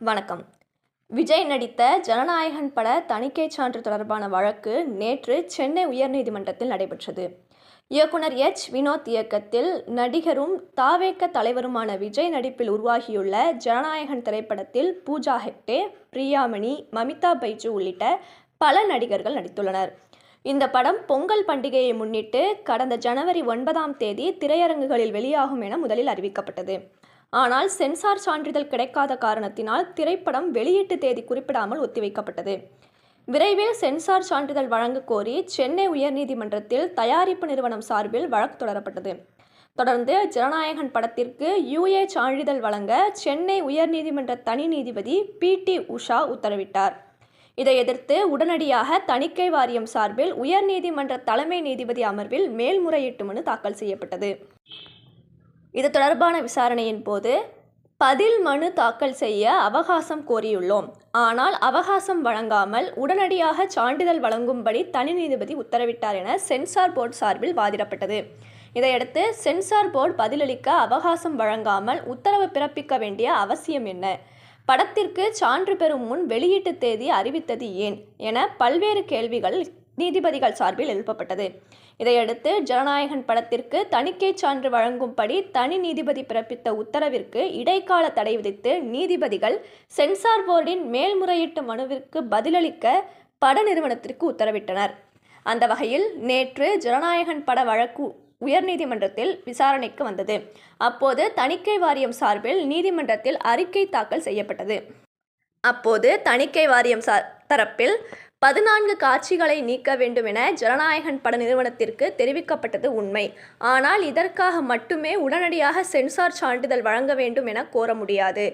வணக்கம். விஜய் நடித்த ஜனநாயகன் பட தணிக்கை சான்று தொடர்பான வழக்கு நேற்று சென்னை உயர்நீதிமன்றத்தில் நடைபெற்றது. இயக்குனர் வினோத் இயக்கத்தில் நடிகரும் தாவேக தலைவருமான விஜய் நடிப்பில் உருவாகியுள்ள ஜனநாயகன் திரைப்படத்தில் பூஜா ஹெக்டே, பிரியாமணி, மமிதா பைஜு உள்ளிட்ட பல நடிகர்கள் நடித்துள்ளனர். இந்த படம் பொங்கல் பண்டிகையை முன்னிட்டு கடந்த ஜனவரி 9ஆம் தேதி திரையரங்குகளில் வெளியாகும் என முதலில் அறிவிக்கப்பட்டது. ஆனால் சென்சார் சான்றிதழ் கிடைக்காத காரணத்தினால் திரைப்படம் வெளியீட்டு தேதி குறிப்பிடாமல் ஒத்திவைக்கப்பட்டது. விரைவில் சென்சார் சான்றிதழ் வழங்க கோரி சென்னை உயர்நீதிமன்றத்தில் தயாரிப்பு நிறுவனம் சார்பில் வழக்கு தொடரப்பட்டது. தொடர்ந்து ஜனநாயகன் படத்திற்கு UA சான்றிதழ் வழங்க சென்னை உயர்நீதிமன்ற தனி நீதிபதி PT உஷா உத்தரவிட்டார். இதை எதிர்த்து உடனடியாக தணிக்கை வாரியம் சார்பில் உயர்நீதிமன்ற தலைமை நீதிபதி அமர்வில் மேல்முறையீட்டு மனு தாக்கல் செய்யப்பட்டது. இது தொடர்பான விசாரணையின் போது பதில் மனு தாக்கல் செய்ய அவகாசம் கோரியுள்ளோம். ஆனால் அவகாசம் வழங்காமல் உடனடியாக சான்றிதழ் வழங்கும்படி தனி நீதிபதி உத்தரவிட்டார் என சென்சார் போர்டு சார்பில் வாதிடப்பட்டது. இதையடுத்து சென்சார் போர்டு பதிலளிக்க அவகாசம் வழங்காமல் உத்தரவு பிறப்பிக்க வேண்டிய அவசியம் என்ன? படத்திற்கு சான்று பெறும் முன் வெளியீட்டு தேதி அறிவித்தது ஏன் என பல்வேறு கேள்விகள் நீதிபதிகள் சார்பில் எழுப்பப்பட்டது. இதையடுத்து ஜனநாயகன் படத்திற்கு தணிக்கை சான்று வழங்கும்படி தனி நீதிபதி பிறப்பித்த உத்தரவிற்கு இடைக்கால தடை விதித்து நீதிபதிகள் சென்சார் போர்டின் மேல்முறையீட்டு மனுவிற்கு பதிலளிக்க பட நிறுவனத்திற்கு உத்தரவிட்டனர். அந்த வகையில் நேற்று ஜனநாயகன் பட வழக்கு உயர்நீதிமன்றத்தில் விசாரணைக்கு வந்தது. அப்போது தணிக்கை வாரியம் சார்பில் நீதிமன்றத்தில் அறிக்கை தாக்கல் செய்யப்பட்டது. அப்போது தணிக்கை வாரியம் தரப்பில் 14 காட்சிகளை நீக்க வேண்டும் என ஜனநாயகன் பட நிறுவனத்திற்கு தெரிவிக்கப்பட்டது உண்மை. ஆனால் இதற்காக மட்டுமே உடனடியாக சென்சார் சான்றிதழ் வழங்க வேண்டும் என கோர முடியாது.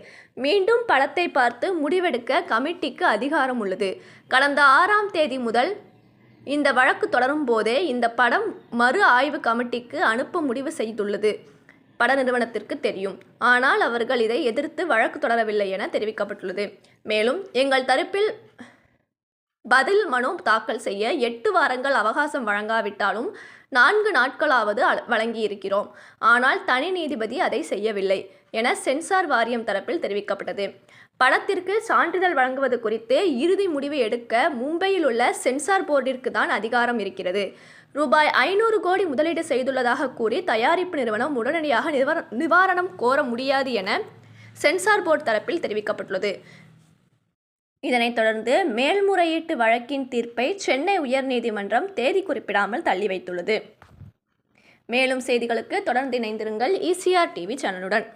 மீண்டும் படத்தை பார்த்து முடிவெடுக்க கமிட்டிக்கு அதிகாரம் உள்ளது. கடந்த 6ஆம் தேதி முதல் இந்த வழக்கு தொடரும் போதே இந்த படம் மறு ஆய்வு கமிட்டிக்கு அனுப்ப முடிவு செய்துள்ளது பட நிறுவனத்திற்கு தெரியும். ஆனால் அவர்கள் இதை எதிர்த்து வழக்கு தொடரவில்லை என தெரிவிக்கப்பட்டுள்ளது. மேலும் எங்கள் தரப்பில் பதில் மனு தாக்கல் செய்ய 8 வாரங்கள் அவகாசம் வழங்காவிட்டாலும் 4 நாட்களாவது வழங்கியிருக்கிறோம். ஆனால் தனி நீதிபதி அதை செய்யவில்லை என சென்சார் வாரியம் தரப்பில் தெரிவிக்கப்பட்டது. படத்திற்கு சான்றிதழ் வழங்குவது குறித்து இறுதி முடிவு எடுக்க மும்பையில் உள்ள சென்சார் போர்டிற்கு தான் அதிகாரம் இருக்கிறது. ரூபாய் 500 கோடி முதலீடு செய்துள்ளதாக கூறி தயாரிப்பு நிறுவனம் உடனடியாக நிவாரணம் கோர முடியாது என சென்சார் போர்டு தரப்பில் தெரிவிக்கப்பட்டுள்ளது. இதனைத் தொடர்ந்து மேல்முறையீட்டு வழக்கின் தீர்ப்பை சென்னை உயர்நீதிமன்றம் தேதி குறிப்பிடாமல் தள்ளி வைத்துள்ளது. மேலும் செய்திகளுக்கு தொடர்ந்து இணைந்திருங்கள் ECR TV சேனலுடன்.